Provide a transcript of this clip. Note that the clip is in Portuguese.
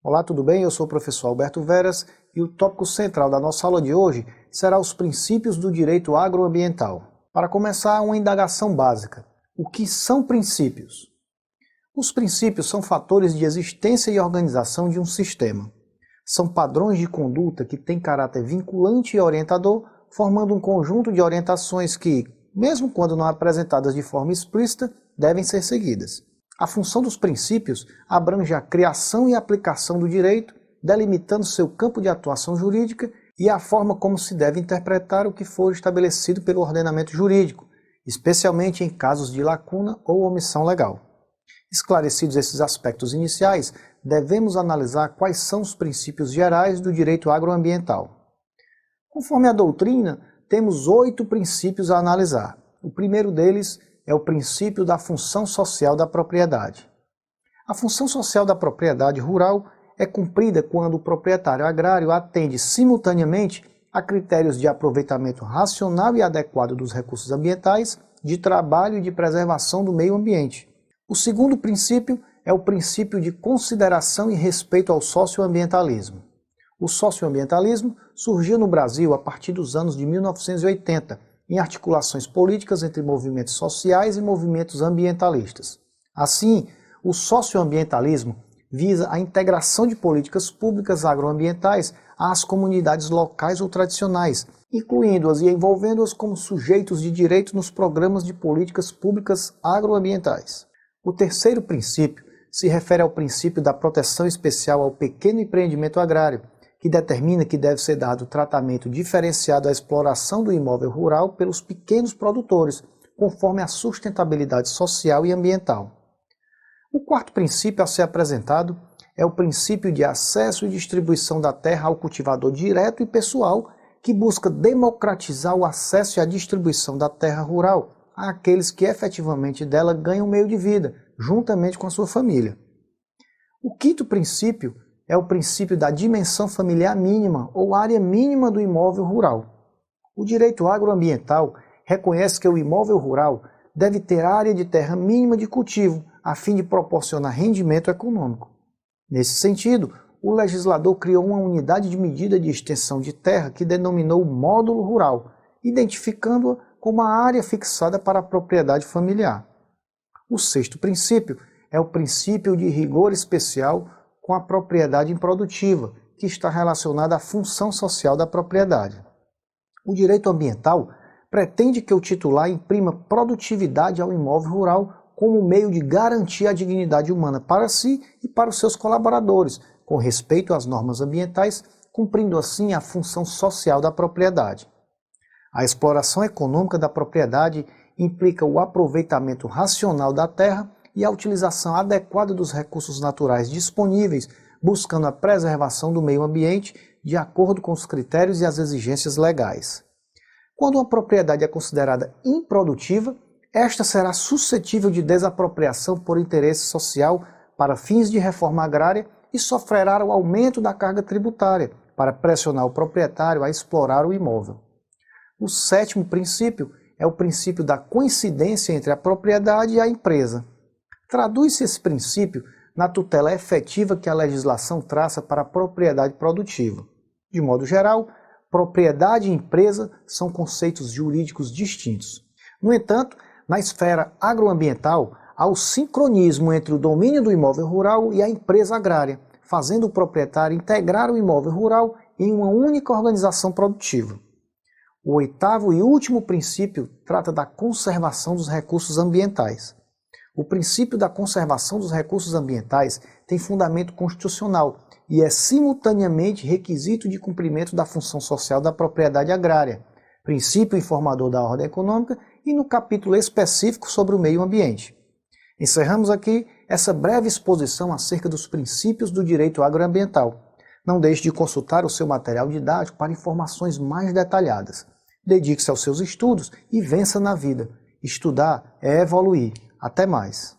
Olá, tudo bem? Eu sou o professor Alberto Veras e o tópico central da nossa aula de hoje será os princípios do direito agroambiental. Para começar, uma indagação básica. O que são princípios? Os princípios são fatores de existência e organização de um sistema. São padrões de conduta que têm caráter vinculante e orientador, formando um conjunto de orientações que, mesmo quando não apresentadas de forma explícita, devem ser seguidas. A função dos princípios abrange a criação e aplicação do direito, delimitando seu campo de atuação jurídica e a forma como se deve interpretar o que for estabelecido pelo ordenamento jurídico, especialmente em casos de lacuna ou omissão legal. Esclarecidos esses aspectos iniciais, devemos analisar quais são os princípios gerais do direito agroambiental. Conforme a doutrina, temos 8 princípios a analisar. O primeiro deles é o princípio da função social da propriedade. A função social da propriedade rural é cumprida quando o proprietário agrário atende simultaneamente a critérios de aproveitamento racional e adequado dos recursos ambientais, de trabalho e de preservação do meio ambiente. O segundo princípio é o princípio de consideração e respeito ao socioambientalismo. O socioambientalismo surgiu no Brasil a partir dos anos de 1980, em articulações políticas entre movimentos sociais e movimentos ambientalistas. Assim, o socioambientalismo visa a integração de políticas públicas agroambientais às comunidades locais ou tradicionais, incluindo-as e envolvendo-as como sujeitos de direito nos programas de políticas públicas agroambientais. O terceiro princípio se refere ao princípio da proteção especial ao pequeno empreendimento agrário, que determina que deve ser dado tratamento diferenciado à exploração do imóvel rural pelos pequenos produtores, conforme a sustentabilidade social e ambiental. O quarto princípio a ser apresentado é o princípio de acesso e distribuição da terra ao cultivador direto e pessoal, que busca democratizar o acesso e a distribuição da terra rural àqueles que efetivamente dela ganham meio de vida, juntamente com a sua família. O quinto princípio é o princípio da dimensão familiar mínima ou área mínima do imóvel rural. O direito agroambiental reconhece que o imóvel rural deve ter área de terra mínima de cultivo, a fim de proporcionar rendimento econômico. Nesse sentido, o legislador criou uma unidade de medida de extensão de terra que denominou módulo rural, identificando-a como a área fixada para a propriedade familiar. O sexto princípio é o princípio de rigor especial com a propriedade improdutiva, que está relacionada à função social da propriedade. O direito ambiental pretende que o titular imprima produtividade ao imóvel rural como meio de garantir a dignidade humana para si e para os seus colaboradores, com respeito às normas ambientais, cumprindo assim a função social da propriedade. A exploração econômica da propriedade implica o aproveitamento racional da terra e a utilização adequada dos recursos naturais disponíveis, buscando a preservação do meio ambiente de acordo com os critérios e as exigências legais. Quando uma propriedade é considerada improdutiva, esta será suscetível de desapropriação por interesse social para fins de reforma agrária e sofrerá o aumento da carga tributária para pressionar o proprietário a explorar o imóvel. O sétimo princípio é o princípio da coincidência entre a propriedade e a empresa. Traduz-se esse princípio na tutela efetiva que a legislação traça para a propriedade produtiva. De modo geral, propriedade e empresa são conceitos jurídicos distintos. No entanto, na esfera agroambiental, há o sincronismo entre o domínio do imóvel rural e a empresa agrária, fazendo o proprietário integrar o imóvel rural em uma única organização produtiva. O oitavo e último princípio trata da conservação dos recursos ambientais. O princípio da conservação dos recursos ambientais tem fundamento constitucional e é simultaneamente requisito de cumprimento da função social da propriedade agrária, princípio informador da ordem econômica e no capítulo específico sobre o meio ambiente. Encerramos aqui essa breve exposição acerca dos princípios do direito agroambiental. Não deixe de consultar o seu material didático para informações mais detalhadas. Dedique-se aos seus estudos e vença na vida. Estudar é evoluir. Até mais!